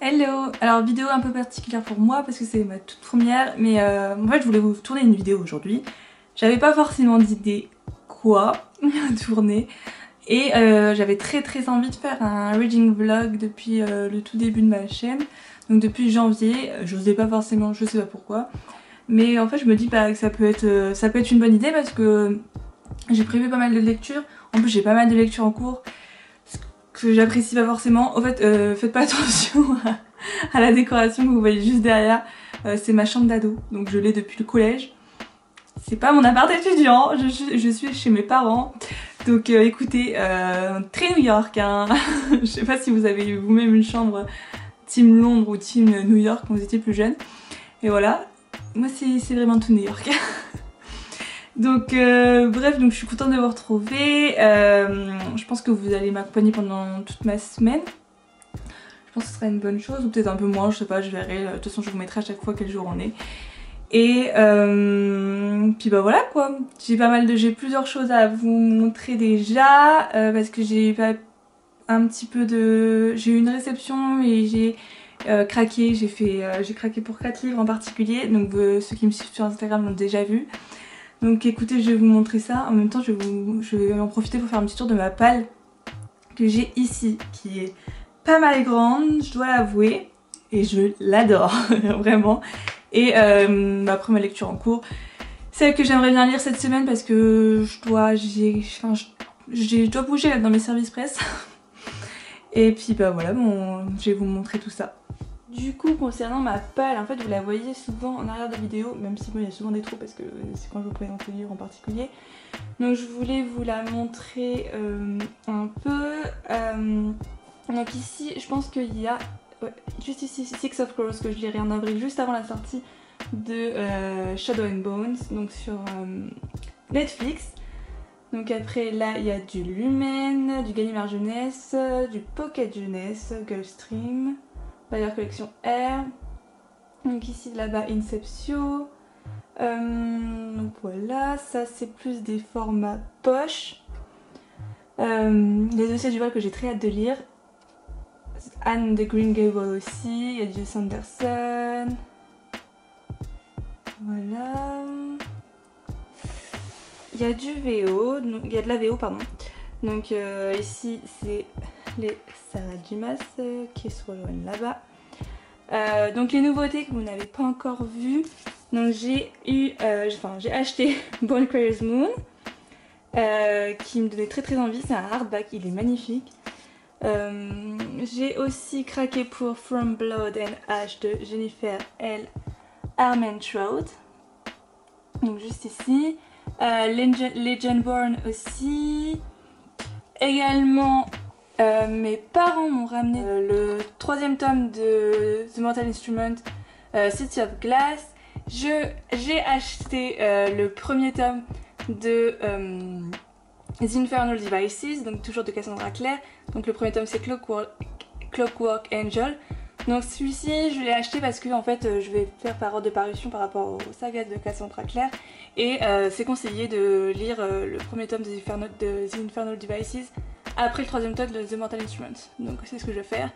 Hello! Alors vidéo un peu particulière pour moi parce que c'est ma toute première, mais en fait je voulais vous tourner une vidéo aujourd'hui. J'avais pas forcément d'idée quoi tourner et j'avais très envie de faire un reading vlog depuis le tout début de ma chaîne. Donc depuis janvier, j'osais pas forcément, je sais pas pourquoi. Mais en fait je me dis que ça peut être une bonne idée parce que j'ai prévu pas mal de lectures. En plus j'ai pas mal de lectures en cours que j'apprécie pas forcément. En fait, faites pas attention à la décoration que vous voyez juste derrière. C'est ma chambre d'ado, donc je l'ai depuis le collège. C'est pas mon appart étudiant, je suis chez mes parents. Donc écoutez, très New York, hein. Je sais pas si vous avez vous-même une chambre team Londres ou team New York quand vous étiez plus jeune. Et voilà, moi c'est vraiment tout New York. Donc bref, donc je suis contente de vous retrouver. Je pense que vous allez m'accompagner pendant toute ma semaine. Je pense que ce sera une bonne chose, ou peut-être un peu moins, je sais pas, je verrai. De toute façon je vous mettrai à chaque fois quel jour on est. Et puis bah voilà quoi. J'ai plusieurs choses à vous montrer déjà parce que j'ai eu une réception et j'ai craqué. J'ai craqué pour 4 livres en particulier. Donc ceux qui me suivent sur Instagram l'ont déjà vu. Donc écoutez, je vais vous montrer ça. En même temps, je vais en profiter pour faire un petit tour de ma palle que j'ai ici, qui est pas mal grande, je dois l'avouer. Et je l'adore, vraiment. Et après ma lecture en cours, celle que j'aimerais bien lire cette semaine parce que je dois bouger là dans mes services presse. Et puis bah voilà, je vais vous montrer tout ça. Du coup, concernant ma palle, en fait vous la voyez souvent en arrière de vidéo, même si bon, il y a souvent des trous parce que c'est quand je vous présente le livre en particulier. Donc je voulais vous la montrer un peu. Donc ici, je pense qu'il y a juste ici Six of Crows que je lirai en avril, juste avant la sortie de Shadow and Bones, donc sur Netflix. Donc après là il y a du Lumen, du Gallimard Jeunesse, du Pocket Jeunesse, Gulfstream, Bayer Collection R. Donc ici là-bas Inceptio. Donc voilà, ça c'est plus des formats poche. Les dossiers du vol que j'ai très hâte de lire. Anne de Green Gable aussi, il y a du Sanderson. Voilà. Il y a du VO, il y a de la VO pardon. Donc ici c'est les Sarah Dumas qui est sur le là-bas. Donc les nouveautés que vous n'avez pas encore vues. Donc j'ai acheté Bone Crayer's Moon qui me donnait très envie. C'est un hardback, il est magnifique. J'ai aussi craqué pour From Blood and Ash de Jennifer L. Armentrout. Donc juste ici. Legendborn aussi. Également, mes parents m'ont ramené le 3e tome de The Mortal Instrument, City of Glass. J'ai acheté le 1er tome de The Infernal Devices, donc toujours de Cassandra Clare. Donc le 1er tome c'est Clockwork Angel. Donc celui-ci je l'ai acheté parce que en fait je vais faire par ordre de parution par rapport aux sagas de Cassandra Clare. Et c'est conseillé de lire le 1er tome de The Infernal Devices après le 3e tome de The Mortal Instruments. Donc c'est ce que je vais faire.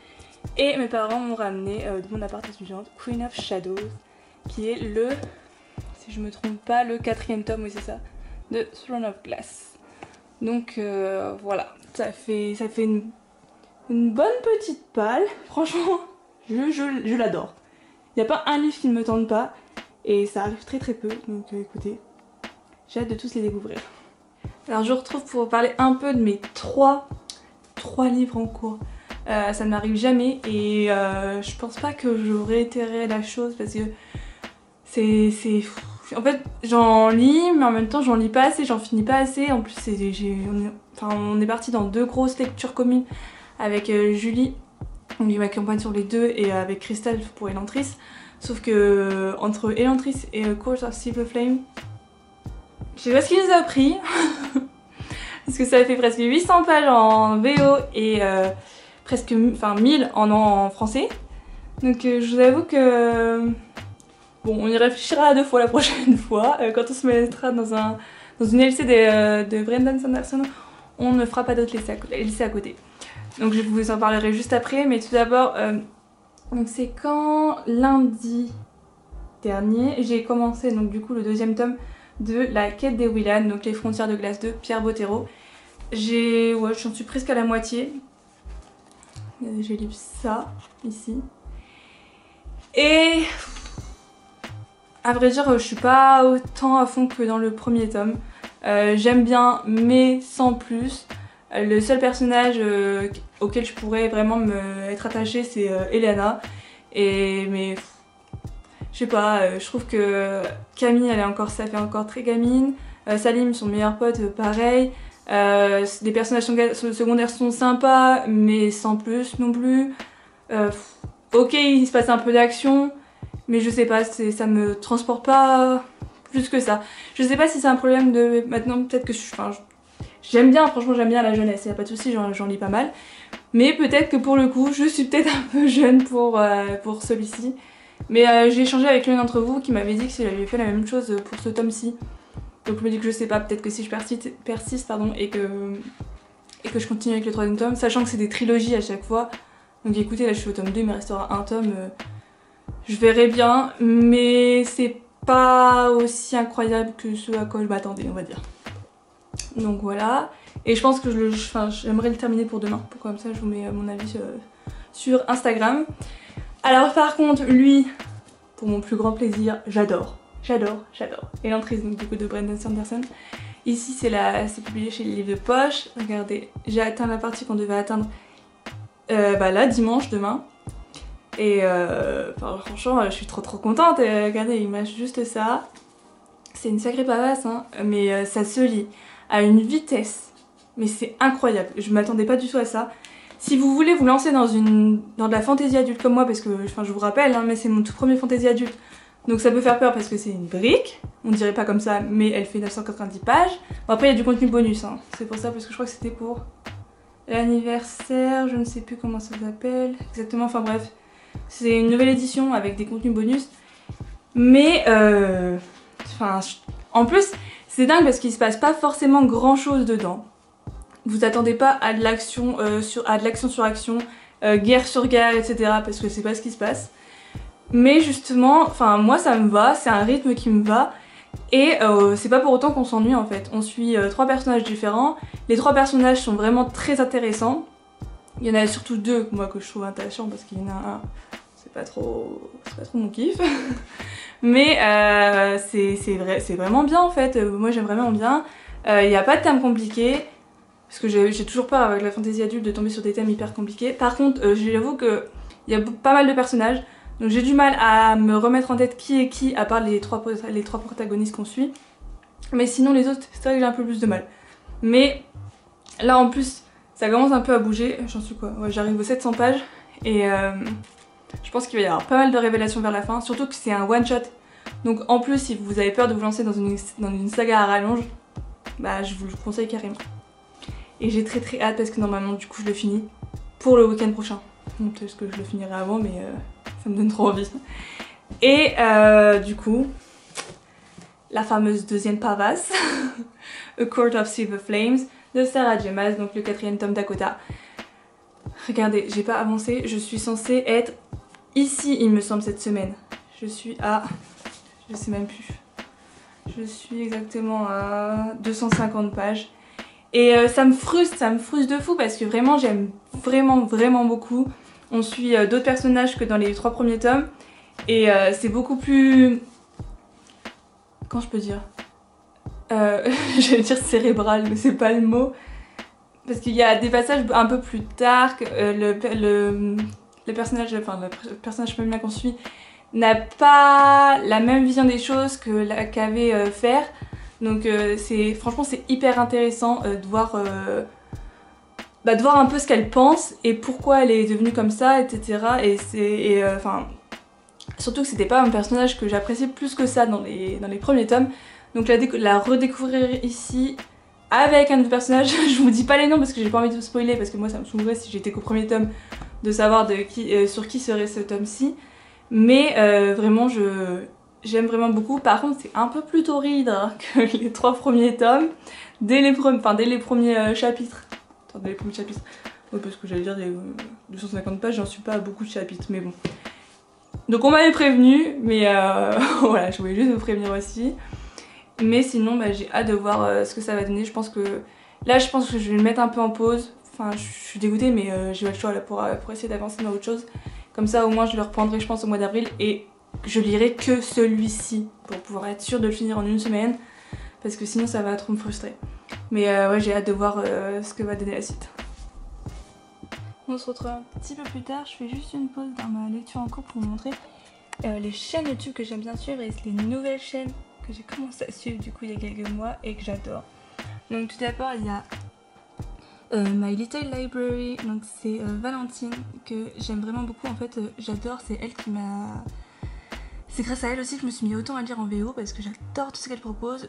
Et mes parents m'ont ramené de mon appart étudiante Queen of Shadows, qui est le, si je me trompe pas, le 4e tome, oui c'est ça, de Throne of Glass. Donc voilà, ça fait une bonne petite palle. Franchement, je l'adore. Il n'y a pas un livre qui ne me tente pas. Et ça arrive très peu. Donc écoutez, j'ai hâte de tous les découvrir. Alors je vous retrouve pour parler un peu de mes 3 livres en cours. Ça ne m'arrive jamais. Et je pense pas que je réitérerai la chose parce que c'est... En fait, j'en lis, mais en même temps, j'en lis pas assez, j'en finis pas assez. En plus, on est parti dans 2 grosses lectures communes avec Julie, qui m'accompagne sur les 2, et avec Christelle pour Elantris. Sauf que entre Elantris et Court of Silver Flame, je sais pas ce qu'il nous a pris. Parce que ça fait presque 800 pages en VO et presque 1000 en français. Donc je vous avoue que... Bon, on y réfléchira à 2 fois la prochaine fois. Quand on se mettra dans une LC de Brandon Sanderson, on ne fera pas d'autres LC à côté. Donc je vous en parlerai juste après, mais tout d'abord, Donc c'est quand lundi dernier, j'ai commencé donc du coup le deuxième tome de La Quête des Willan, donc Les Frontières de glace de Pierre Bottero. J'en suis presque à la moitié. J'ai lu ça ici. Et à vrai dire, je suis pas autant à fond que dans le premier tome. J'aime bien, mais sans plus. Le seul personnage auquel je pourrais vraiment être attachée, c'est Elena. Mais je sais pas, je trouve que Camille, ça fait encore très gamine. Salim, son meilleur pote, pareil. Les personnages secondaires sont sympas, mais sans plus non plus. Ok, il se passe un peu d'action, mais je sais pas, ça me transporte pas plus que ça. Je sais pas si c'est un problème de maintenant, peut-être que j'aime bien, franchement j'aime bien la jeunesse, y a pas de soucis, j'en lis pas mal. Mais peut-être que pour le coup, je suis peut-être un peu jeune pour celui-ci. Mais j'ai échangé avec l'un d'entre vous qui m'avait dit que s'il avait fait la même chose pour ce tome-ci. Donc je me dis que je sais pas, peut-être que si je persiste pardon, et que je continue avec le troisième tome, sachant que c'est des trilogies à chaque fois. Donc écoutez, là je suis au tome 2, il me restera un tome. Je verrai bien, mais c'est pas aussi incroyable que ce à quoi je m'attendais, on va dire. Donc voilà. Et je pense que j'aimerais le terminer pour demain. Comme ça je vous mets mon avis sur Instagram. Alors par contre, lui, pour mon plus grand plaisir, j'adore. Et l'entrée donc du coup de Brandon Sanderson. Ici c'est publié chez les livres de poche. Regardez, j'ai atteint la partie qu'on devait atteindre là dimanche, demain. Et franchement je suis trop contente. Regardez, il m'a juste ça. C'est une sacrée pavasse hein, mais ça se lit à une vitesse. Mais c'est incroyable, je m'attendais pas du tout à ça. Si vous voulez vous lancer dans de la fantaisie adulte comme moi, parce que je vous rappelle, hein, mais c'est mon tout premier fantaisie adulte. Donc ça peut faire peur parce que c'est une brique, on dirait pas comme ça, mais elle fait 990 pages. Bon après il y a du contenu bonus, hein. C'est pour ça, parce que je crois que c'était pour l'anniversaire, je ne sais plus comment ça s'appelle exactement, enfin bref. C'est une nouvelle édition avec des contenus bonus. Mais en plus c'est dingue parce qu'il se passe pas forcément grand chose dedans. Vous attendez pas à de l'action sur action, guerre sur guerre, etc. parce que c'est pas ce qui se passe. Mais justement, moi ça me va, c'est un rythme qui me va. Et c'est pas pour autant qu'on s'ennuie en fait. On suit 3 personnages différents. Les 3 personnages sont vraiment très intéressants. Il y en a surtout 2 moi que je trouve intéressants parce qu'il y en a un, c'est pas trop mon kiff. Mais c'est vraiment bien en fait. Moi j'aime vraiment bien. Il n'y a pas de termes compliqués. Parce que j'ai toujours peur avec la fantaisie adulte de tomber sur des thèmes hyper compliqués. Par contre, j'avoue qu'il y a pas mal de personnages. Donc j'ai du mal à me remettre en tête qui est qui, à part les trois protagonistes qu'on suit. Mais sinon les autres, c'est vrai que j'ai un peu plus de mal. Mais là en plus, ça commence un peu à bouger. J'en suis quoi? Ouais, j'arrive aux 700 pages. Et je pense qu'il va y avoir pas mal de révélations vers la fin. Surtout que c'est un one shot. Donc en plus, si vous avez peur de vous lancer dans une saga à rallonge, bah je vous le conseille carrément. Et j'ai très hâte parce que normalement du coup je le finis pour le week-end prochain. Donc peut-être que je le finirai avant mais ça me donne trop envie. Et du coup, la fameuse deuxième pavasse, A Court of Silver Flames de Sarah J. Maas, donc le 4e tome Dakota. Regardez, j'ai pas avancé, je suis censée être ici il me semble cette semaine. Je suis à... je sais même plus. Je suis exactement à 250 pages. Et ça me frustre de fou parce que vraiment j'aime vraiment beaucoup. On suit d'autres personnages que dans les 3 premiers tomes. Et c'est beaucoup plus... comment je peux dire je vais dire cérébral mais c'est pas le mot. Parce qu'il y a des passages un peu plus dark. Le personnage féminin qu'on suit n'a pas la même vision des choses qu'avait Fer. Donc franchement c'est hyper intéressant de voir un peu ce qu'elle pense et pourquoi elle est devenue comme ça, etc. Et surtout que c'était pas un personnage que j'appréciais plus que ça dans les premiers tomes. Donc la redécouvrir ici avec un autre personnage, je vous dis pas les noms parce que j'ai pas envie de vous spoiler parce que moi ça me saoulerait si j'étais qu'au premier tome de savoir sur qui serait ce tome-ci. Mais vraiment j'aime vraiment beaucoup. Par contre c'est un peu plus torride hein, que les 3 premiers tomes. Dès les premiers chapitres. Attendez, les premiers chapitres. Ouais, parce que j'allais dire des 250 pages, j'en suis pas à beaucoup de chapitres, mais bon. Donc on m'avait prévenu, mais voilà, je voulais juste vous prévenir aussi. Mais sinon, bah, j'ai hâte de voir ce que ça va donner. Je pense que là, je pense que je vais le mettre un peu en pause. Enfin, je suis dégoûtée, mais j'ai pas le choix là pour essayer d'avancer dans autre chose. Comme ça, au moins, je le reprendrai, je pense, au mois d'avril. Et je lirai que celui-ci pour pouvoir être sûre de le finir en une semaine. Parce que sinon, ça va trop me frustrer. Mais ouais, j'ai hâte de voir ce que va donner la suite. On se retrouve un petit peu plus tard. Je fais juste une pause dans ma lecture en cours pour vous montrer les chaînes YouTube que j'aime bien suivre et les nouvelles chaînes que j'ai commencé à suivre du coup il y a quelques mois et que j'adore. Donc tout d'abord il y a My Little Library, donc c'est Valentine que j'aime vraiment beaucoup. En fait j'adore, c'est elle qui m'a... C'est grâce à elle aussi que je me suis mis autant à lire en VO parce que j'adore tout ce qu'elle propose.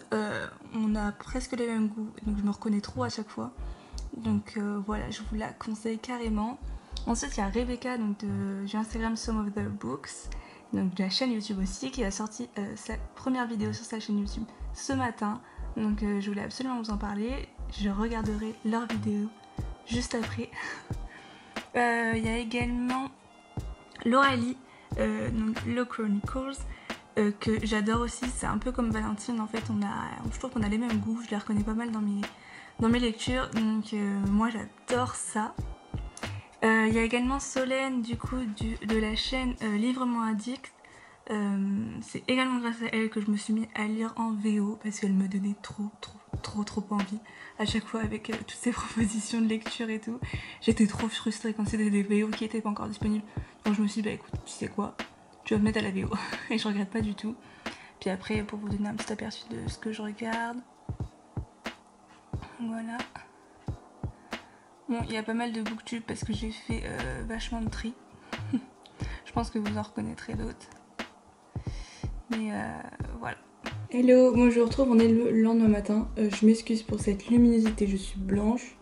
On a presque les mêmes goûts, donc je me reconnais trop à chaque fois. Donc voilà, je vous la conseille carrément. Ensuite il y a Rebecca donc du Instagram Some of the Books, donc de la chaîne YouTube aussi, qui a sorti sa première vidéo sur sa chaîne YouTube ce matin. Donc je voulais absolument vous en parler. Je regarderai leur vidéo juste après. Il y a également Lauralie, donc Low Chronicles, que j'adore aussi. C'est un peu comme Valentine en fait. Je trouve qu'on a les mêmes goûts. Je les reconnais pas mal dans mes lectures. Donc moi j'adore ça. Il y a également Solène du coup de la chaîne Livrement Addict. C'est également grâce à elle que je me suis mis à lire en VO parce qu'elle me donnait trop envie à chaque fois avec toutes ces propositions de lecture et tout. J'étais trop frustrée quand c'était des VO qui n'étaient pas encore disponibles. Donc je me suis dit bah écoute, tu sais quoi, tu vas me mettre à la VO et je regrette pas du tout. Puis après pour vous donner un petit aperçu de ce que je regarde. Voilà. Bon, il y a pas mal de booktubes parce que j'ai fait vachement de tri. Je pense que vous en reconnaîtrez d'autres. Mais voilà. Hello, moi je vous retrouve, on est le lendemain matin. Je m'excuse pour cette luminosité, je suis blanche.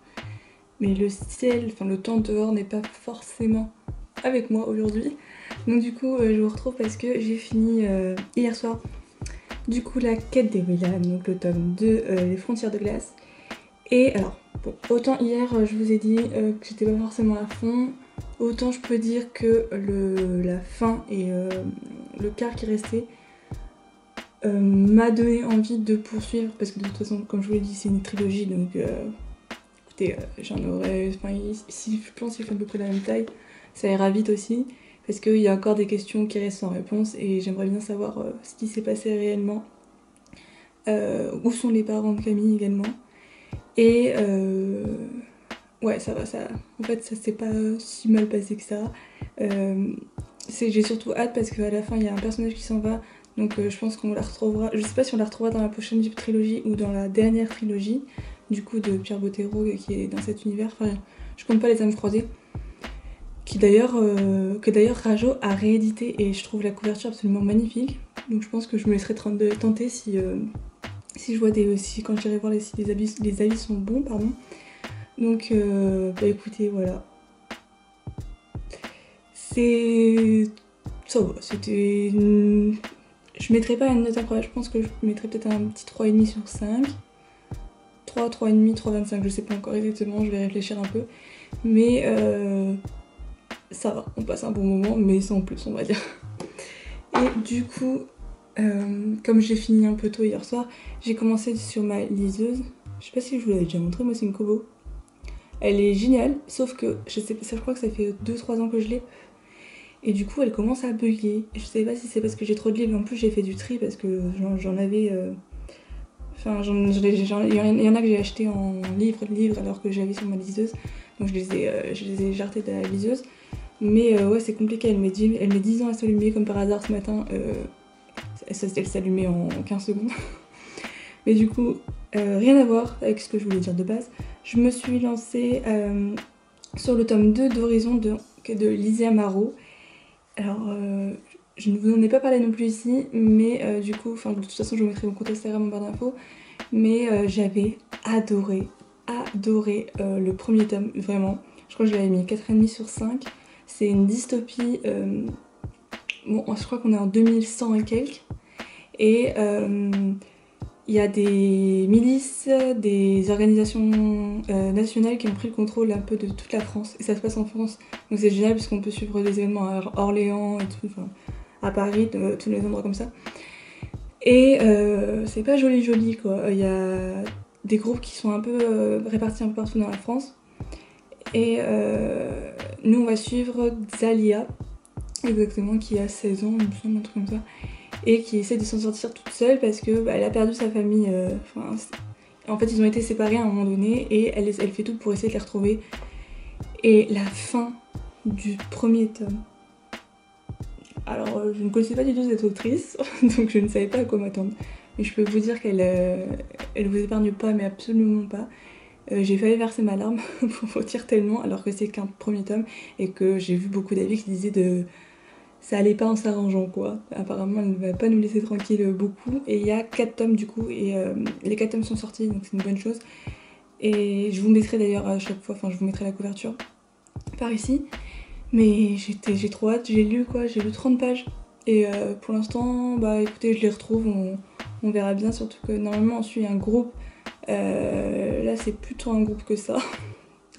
Mais le ciel, enfin le temps dehors n'est pas forcément avec moi aujourd'hui. Donc du coup, je vous retrouve parce que j'ai fini hier soir. Du coup, la quête des Willam, donc le tome 2, les frontières de glace. Et alors, bon, autant hier je vous ai dit que j'étais pas forcément à fond, autant je peux dire que la fin et le quart qui restait m'a donné envie de poursuivre parce que de toute façon, comme je vous l'ai dit, c'est une trilogie donc écoutez, j'en aurais. Enfin, si je pense qu'ils font à peu près la même taille, ça ira vite aussi parce qu'il y a encore des questions qui restent sans réponse et j'aimerais bien savoir ce qui s'est passé réellement, où sont les parents de Camille également. Et ouais, ça va, ça. En fait, ça s'est pas si mal passé que ça. J'ai surtout hâte parce qu'à la fin, il y a un personnage qui s'en va. Donc je pense qu'on la retrouvera. Je sais pas si on la retrouvera dans la prochaine trilogie ou dans la dernière trilogie, du coup, de Pierre Bottero qui est dans cet univers. Enfin, je compte pas les âmes croisées. Que d'ailleurs Rajo a réédité et je trouve la couverture absolument magnifique. Donc je pense que je me laisserai tenter si je vois quand j'irai voir si les avis sont bons, pardon. Donc bah écoutez, voilà. Ça va, c'était... Je mettrais pas une note incroyable, je pense que je mettrais peut-être un petit 3,5 sur 5. 3,5, 3,25, je sais pas encore exactement, je vais réfléchir un peu. Mais ça va, on passe un bon moment, mais sans plus, on va dire. Et du coup, comme j'ai fini un peu tôt hier soir, j'ai commencé sur ma liseuse. Je sais pas si je vous l'avais déjà montré, moi c'est une Kobo. Elle est géniale, sauf que je crois que ça fait 2-3 ans que je l'ai. Et du coup elle commence à bugger. Je sais pas si c'est parce que j'ai trop de livres, en plus j'ai fait du tri parce que j'en avais... Enfin, il y en a que j'ai acheté en livre alors que j'avais sur ma liseuse. Donc je les ai jartés de la liseuse. Mais ouais, c'est compliqué, elle met 10 ans à s'allumer, comme par hasard ce matin, elle s'allumait en 15 secondes. Mais du coup, rien à voir avec ce que je voulais dire de base. Je me suis lancée sur le tome 2 d'Horizon de Lizzie Amaro. Alors, je ne vous en ai pas parlé non plus ici, mais du coup, de toute façon, je vous mettrai mon compte Instagram en barre d'infos. Mais j'avais adoré le premier tome, vraiment. Je crois que je l'avais mis 4,5 sur 5. C'est une dystopie, bon, je crois qu'on est en 2100 et quelques. Et il y a des milices, des organisations nationales qui ont pris le contrôle un peu de toute la France. Et ça se passe en France. Donc c'est génial parce qu'on peut suivre des événements à Orléans et tout, enfin, à Paris, tous les endroits comme ça. Et c'est pas joli joli quoi. Il y a des groupes qui sont un peu répartis un peu partout dans la France. Et nous on va suivre Xalia, exactement, qui a 16 ans, il me semble, un truc comme ça. Et qui essaie de s'en sortir toute seule parce que elle a perdu sa famille. En fait, ils ont été séparés à un moment donné et elle fait tout pour essayer de les retrouver. Et la fin du premier tome. Alors, je ne connaissais pas du tout cette autrice, donc je ne savais pas à quoi m'attendre. Mais je peux vous dire qu'elle elle vous épargne pas, mais absolument pas. J'ai failli verser ma larme pour vous dire tellement, alors que c'est qu'un premier tome et que j'ai vu beaucoup d'avis qui disaient de ça allait pas en s'arrangeant quoi. Apparemment elle ne va pas nous laisser tranquille beaucoup et il y a 4 tomes du coup et les 4 tomes sont sortis donc c'est une bonne chose. Et je vous mettrai d'ailleurs à chaque fois, enfin je vous mettrai la couverture par ici. Mais j'ai trop hâte, j'ai lu 30 pages. Et pour l'instant, bah écoutez, je les retrouve, on verra bien, surtout que normalement on suit un groupe. Là c'est plutôt un groupe que ça,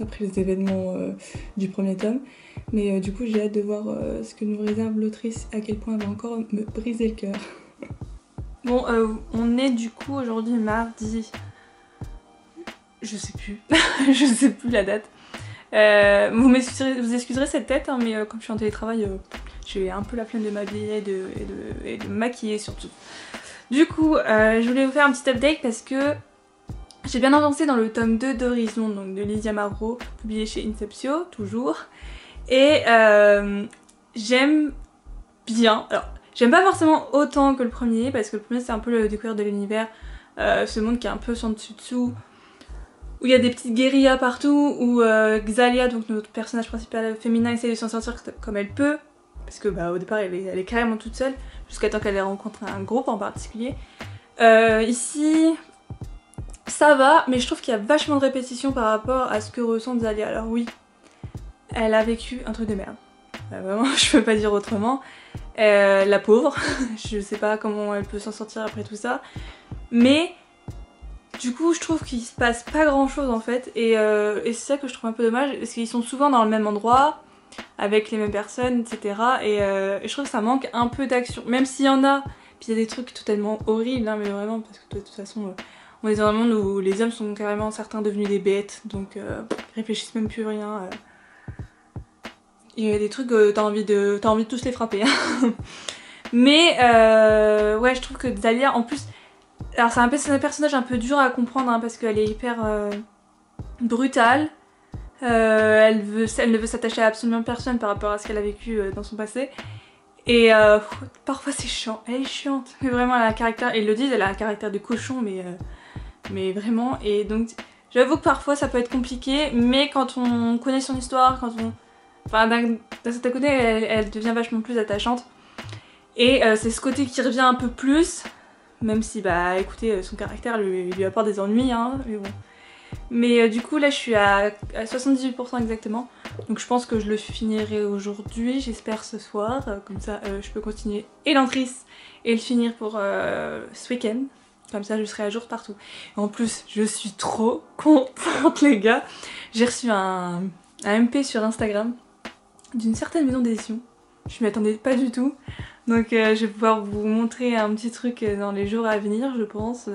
après les événements du premier tome. Mais du coup j'ai hâte de voir ce que nous réserve l'autrice, à quel point elle va encore me briser le cœur. Bon, on est du coup aujourd'hui mardi, je sais plus, je sais plus la date. Vous excuserez cette tête, hein, mais comme je suis en télétravail, j'ai un peu la flemme de m'habiller et de me maquiller surtout. Du coup, je voulais vous faire un petit update parce que j'ai bien avancé dans le tome 2 d'Horizon, donc de Lydia Marot, publié chez Inceptio, toujours. Et j'aime bien, alors j'aime pas forcément autant que le premier, parce que le premier c'est un peu le découverte de l'univers, ce monde qui est un peu sans dessus-dessous, où il y a des petites guérillas partout, où Xalia, donc notre personnage principal féminin, essaie de s'en sortir comme elle peut, parce que bah, au départ elle est carrément toute seule, jusqu'à temps qu'elle ait rencontré un groupe en particulier. Ici, ça va, mais je trouve qu'il y a vachement de répétitions par rapport à ce que ressent Xalia. Alors oui, elle a vécu un truc de merde. Vraiment, je peux pas dire autrement. La pauvre, je sais pas comment elle peut s'en sortir après tout ça. Mais du coup, je trouve qu'il se passe pas grand chose en fait. Et c'est ça que je trouve un peu dommage, parce qu'ils sont souvent dans le même endroit, avec les mêmes personnes, etc. Et je trouve que ça manque un peu d'action. Même s'il y en a, puis il y a des trucs totalement horribles, hein, mais vraiment, parce que de toute façon, on est dans un monde où les hommes sont carrément certains devenus des bêtes, donc ils réfléchissent même plus rien. Il y a des trucs t'as envie de tous les frapper. Mais ouais, je trouve que Xalia, en plus, alors c'est un personnage un peu dur à comprendre, hein, parce qu'elle est hyper brutale. Elle ne veut s'attacher à absolument personne par rapport à ce qu'elle a vécu dans son passé. Et parfois c'est chiant, elle est chiante. Mais vraiment, elle a un caractère, ils le disent, elle a un caractère de cochon, mais vraiment. Et donc, j'avoue que parfois ça peut être compliqué, mais quand on connaît son histoire, quand on... Enfin, d'un certain côté, elle devient vachement plus attachante. Et c'est ce côté qui revient un peu plus, même si, bah, écoutez, son caractère lui apporte des ennuis, hein, mais bon. Mais du coup, là, je suis à 78% exactement. Donc je pense que je le finirai aujourd'hui, j'espère ce soir. Comme ça, je peux continuer Elantris et le finir pour ce week-end. Comme ça, je serai à jour partout. Et en plus, je suis trop contente, les gars. J'ai reçu un MP sur Instagram d'une certaine maison d'édition. Je m'y attendais pas du tout. Donc je vais pouvoir vous montrer un petit truc dans les jours à venir, je pense.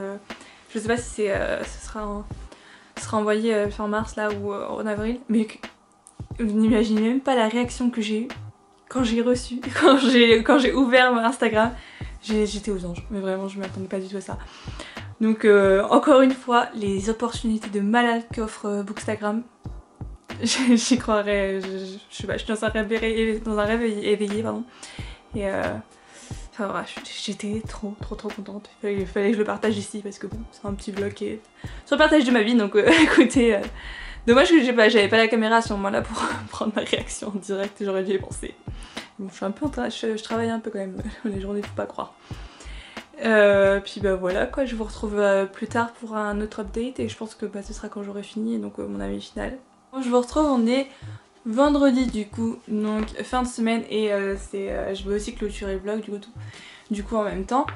Je sais pas si ce sera envoyé fin mars là ou en avril. Mais vous n'imaginez même pas la réaction que j'ai eue quand j'ai reçu, quand j'ai ouvert mon Instagram. J'étais aux anges, mais vraiment je m'attendais pas du tout à ça. Donc encore une fois, les opportunités de malade qu'offre Bookstagram. J'y croirais, je sais pas, je suis dans un rêve éveillé, pardon. Et enfin voilà, j'étais trop contente. Il fallait que je le partage ici parce que bon, c'est un petit vlog qui est sur le partage de ma vie, donc écoutez, dommage que j'avais pas la caméra à ce moment-là pour prendre ma réaction en direct, j'aurais dû y penser. Bon, je suis un peu en train, je travaille un peu quand même, les journées faut pas croire. Puis bah voilà quoi, je vous retrouve plus tard pour un autre update et je pense que bah, ce sera quand j'aurai fini, donc mon avis final. Je vous retrouve, on est vendredi du coup, donc fin de semaine et je vais aussi clôturer le vlog du coup en même temps.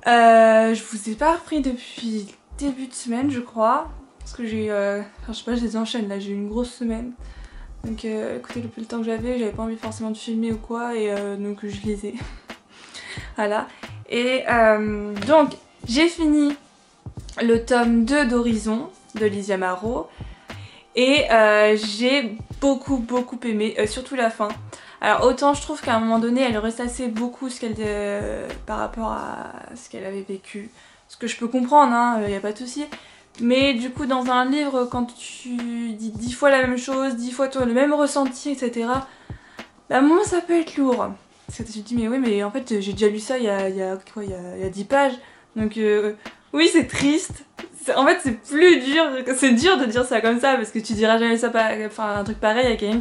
Je vous ai pas repris depuis début de semaine je crois. Parce que j'ai eu... enfin je sais pas, je les enchaîne là, j'ai eu une grosse semaine. Donc écoutez, le temps que j'avais pas envie forcément de filmer ou quoi et donc je les ai. Voilà. Et donc j'ai fini le tome 2 d'Horizon de Lizzie Amaro. Et j'ai beaucoup aimé, surtout la fin. Alors autant je trouve qu'à un moment donné elle ressassait beaucoup ce qu'elle par rapport à ce qu'elle avait vécu. Ce que je peux comprendre, hein, y a pas de souci. Mais du coup dans un livre quand tu dis 10 fois la même chose, 10 fois toi le même ressenti, etc. Bah à un moment ça peut être lourd. Parce que tu te dis mais oui mais en fait j'ai déjà lu ça il y a 10 pages. Donc oui c'est triste. En fait c'est dur de dire ça comme ça parce que tu diras jamais ça, enfin un truc pareil à quelqu'un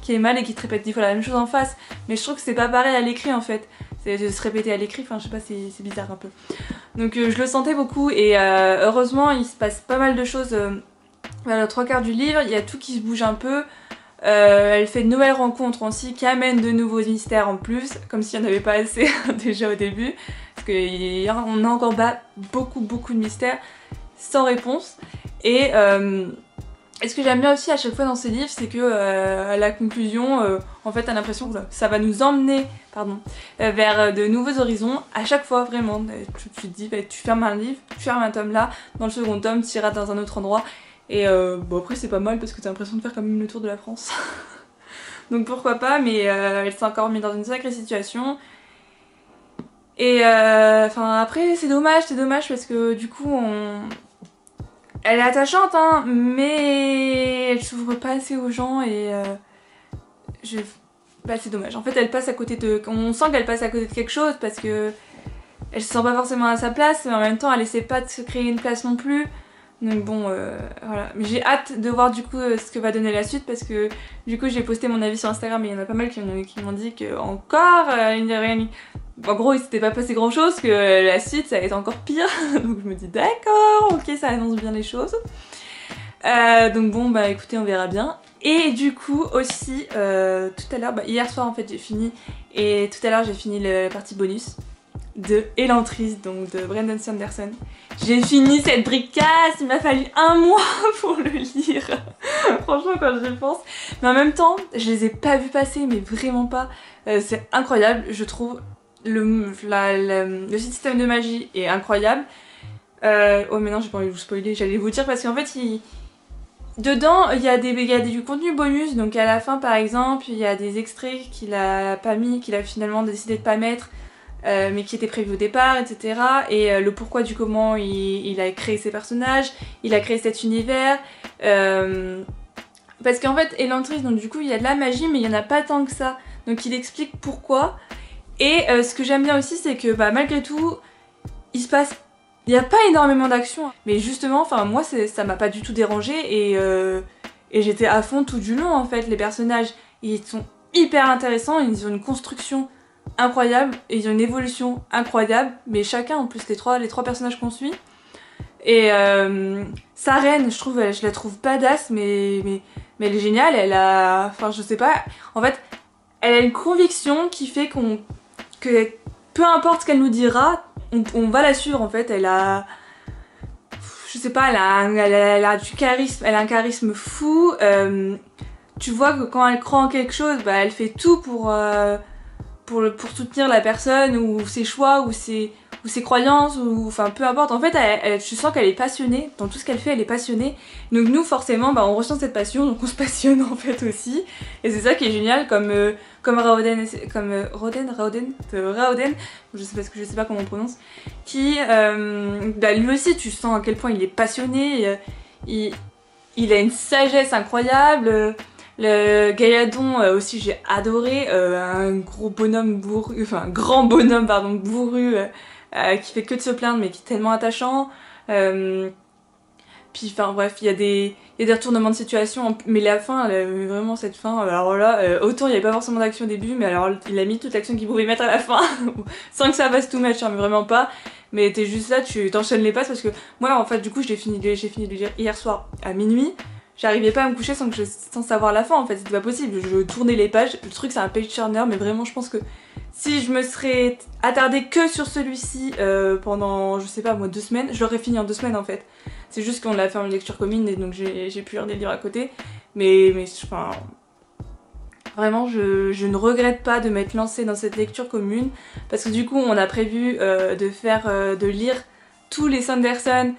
qui est mal et qui te répète 10 fois la même chose en face. Mais je trouve que c'est pas pareil à l'écrit en fait. C'est de se répéter à l'écrit, enfin je sais pas, c'est bizarre un peu. Donc je le sentais beaucoup et heureusement il se passe pas mal de choses vers le 3/4 du livre, il y a tout qui se bouge un peu. Elle fait de nouvelles rencontres aussi qui amènent de nouveaux mystères en plus, comme s'il n'y en avait pas assez déjà au début. Parce qu'on a encore beaucoup de mystères sans réponse. Et ce que j'aime bien aussi à chaque fois dans ces livres, c'est que à la conclusion, en fait, t'as l'impression que ça va nous emmener vers de nouveaux horizons. À chaque fois, vraiment, tu te dis, bah, tu fermes un livre, tu fermes un tome là, dans le second tome, tu iras dans un autre endroit. Et bon après c'est pas mal parce que t'as l'impression de faire quand même le tour de la France. Donc pourquoi pas, mais elle s'est encore mise dans une sacrée situation. Et enfin après c'est dommage parce que du coup elle est attachante hein, mais elle s'ouvre pas assez aux gens et bah c'est dommage. En fait elle passe à côté de... On sent qu'elle passe à côté de quelque chose parce que elle se sent pas forcément à sa place mais en même temps elle essaie pas de se créer une place non plus. Donc bon, voilà. Mais j'ai hâte de voir du coup ce que va donner la suite parce que du coup j'ai posté mon avis sur Instagram et il y en a pas mal qui m'ont dit que encore il n'y a rien... En gros il s'était pas passé grand chose, que la suite ça va être encore pire. Donc je me dis d'accord, ok ça annonce bien les choses. Donc bon bah écoutez on verra bien. Et du coup aussi tout à l'heure, bah, hier soir en fait j'ai fini et tout à l'heure j'ai fini la partie bonus de Elantris, donc de Brandon Sanderson. J'ai fini cette bricasse, il m'a fallu 1 mois pour le lire. Franchement quand je pense. Mais en même temps, je les ai pas vus passer, mais vraiment pas. C'est incroyable, je trouve. Le système de magie est incroyable. Oh mais non, j'ai pas envie de vous spoiler, j'allais vous dire parce qu'en fait dedans il y a du contenu bonus, donc à la fin par exemple il y a des extraits qu'il a pas mis, qu'il a finalement décidé de pas mettre. Mais qui était prévu au départ, etc. Et le pourquoi du comment il a créé ses personnages, il a créé cet univers. Parce qu'en fait, Elantris, donc du coup, il y a de la magie, mais il n'y en a pas tant que ça. Donc il explique pourquoi. Et ce que j'aime bien aussi, c'est que bah, malgré tout, il n'y a pas énormément d'action. Mais justement, enfin moi, ça m'a pas du tout dérangé et j'étais à fond tout du long en fait. Les personnages, ils sont hyper intéressants, ils ont une construction incroyable et ils ont une évolution incroyable, mais chacun en plus les trois personnages qu'on suit. Et sa reine, je la trouve badass, mais elle est géniale, elle a... Enfin je sais pas, en fait elle a une conviction qui fait que peu importe ce qu'elle nous dira, on va la suivre en fait. Elle a... Je sais pas, elle a du charisme, elle a un charisme fou. Tu vois que quand elle croit en quelque chose, bah elle fait tout pour soutenir la personne ou ses choix ou ses croyances ou enfin peu importe. En fait je sens qu'elle est passionnée dans tout ce qu'elle fait, elle est passionnée. Donc nous forcément bah, on ressent cette passion, donc on se passionne en fait aussi. Et c'est ça qui est génial, comme Raoden, je sais pas comment on prononce, qui bah, lui aussi tu sens à quel point il est passionné, il a une sagesse incroyable. Le Gailladon aussi j'ai adoré, un gros bonhomme bourru, enfin un grand bonhomme pardon bourru qui fait que de se plaindre mais qui est tellement attachant. Puis enfin bref il y a des retournements de situation, mais la fin, vraiment cette fin, alors là autant il n'y avait pas forcément d'action au début, mais alors il a mis toute l'action qu'il pouvait mettre à la fin sans que ça fasse too much, hein, mais vraiment pas. Mais t'es juste là, tu t'enchaînes les passes parce que moi en fait du coup j'ai fini de lire hier soir à minuit. j'arrivais pas à me coucher sans savoir la fin en fait, c'était pas possible. Je tournais les pages, le truc c'est un page turner, mais vraiment je pense que si je me serais attardée que sur celui-ci pendant, je sais pas moi, 2 semaines, je l'aurais fini en 2 semaines en fait. C'est juste qu'on l'a fait en lecture commune et donc j'ai pu lire des livres à côté. Mais enfin, vraiment je ne regrette pas de m'être lancée dans cette lecture commune parce que du coup on a prévu de lire tous les Sanderson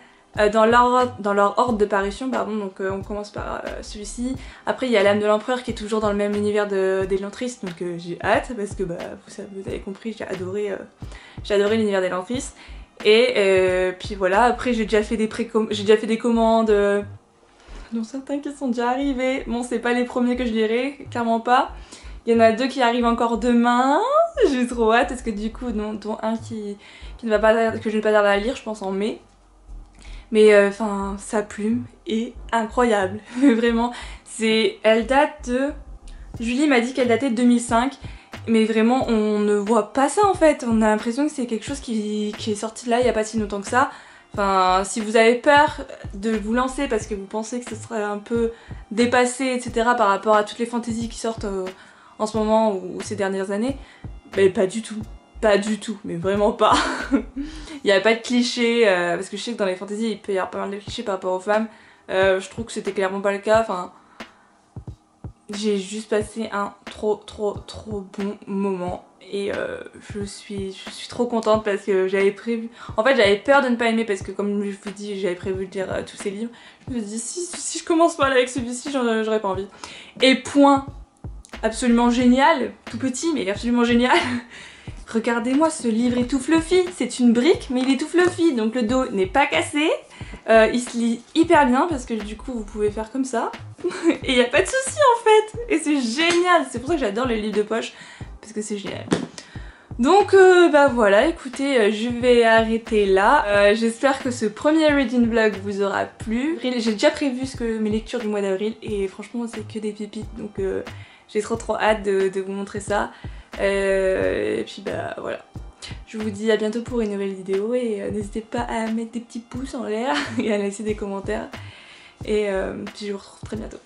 dans leur ordre de parution, pardon. Donc on commence par celui-ci. Après il y a l'âme de l'empereur qui est toujours dans le même univers d'Elantris, donc j'ai hâte parce que bah, vous avez compris, j'ai adoré l'univers d'Elantris. Et puis voilà, après j'ai déjà fait des commandes dont certains qui sont déjà arrivés. Bon, c'est pas les premiers que je lirai, clairement pas. Il y en a 2 qui arrivent encore demain, j'ai trop hâte parce que du coup, dont un que je ne vais pas tarder à lire, je pense en mai. Mais enfin, sa plume est incroyable, vraiment. Elle date de... Julie m'a dit qu'elle datait de 2005, mais vraiment on ne voit pas ça en fait. On a l'impression que c'est quelque chose qui est sorti de là il n'y a pas si longtemps que ça. Enfin, si vous avez peur de vous lancer parce que vous pensez que ce serait un peu dépassé, etc. par rapport à toutes les fantaisies qui sortent en ce moment ou ces dernières années, mais pas du tout. Pas du tout, mais vraiment pas. Il n'y a pas de clichés, parce que je sais que dans les fantaisies il peut y avoir pas mal de clichés par rapport aux femmes. Je trouve que c'était clairement pas le cas. Enfin, j'ai juste passé un trop bon moment et je suis trop contente parce que j'avais prévu... En fait j'avais peur de ne pas aimer parce que comme je vous dis j'avais prévu de lire tous ces livres. Je me dis si je commence mal avec celui-ci j'aurais pas envie. Et point absolument génial, tout petit mais absolument génial. Regardez-moi, ce livre est tout fluffy, c'est une brique mais il est tout fluffy, donc le dos n'est pas cassé. Il se lit hyper bien parce que du coup vous pouvez faire comme ça et il n'y a pas de souci en fait, et c'est génial. C'est pour ça que j'adore les livres de poche parce que c'est génial. Donc bah voilà, écoutez, je vais arrêter là. J'espère que ce premier reading vlog vous aura plu. J'ai déjà prévu mes lectures du mois d'avril et franchement c'est que des pépites, donc j'ai trop hâte de vous montrer ça. Et puis bah voilà. Je vous dis à bientôt pour une nouvelle vidéo et n'hésitez pas à mettre des petits pouces en l'air et à laisser des commentaires. Et puis je vous retrouve très bientôt.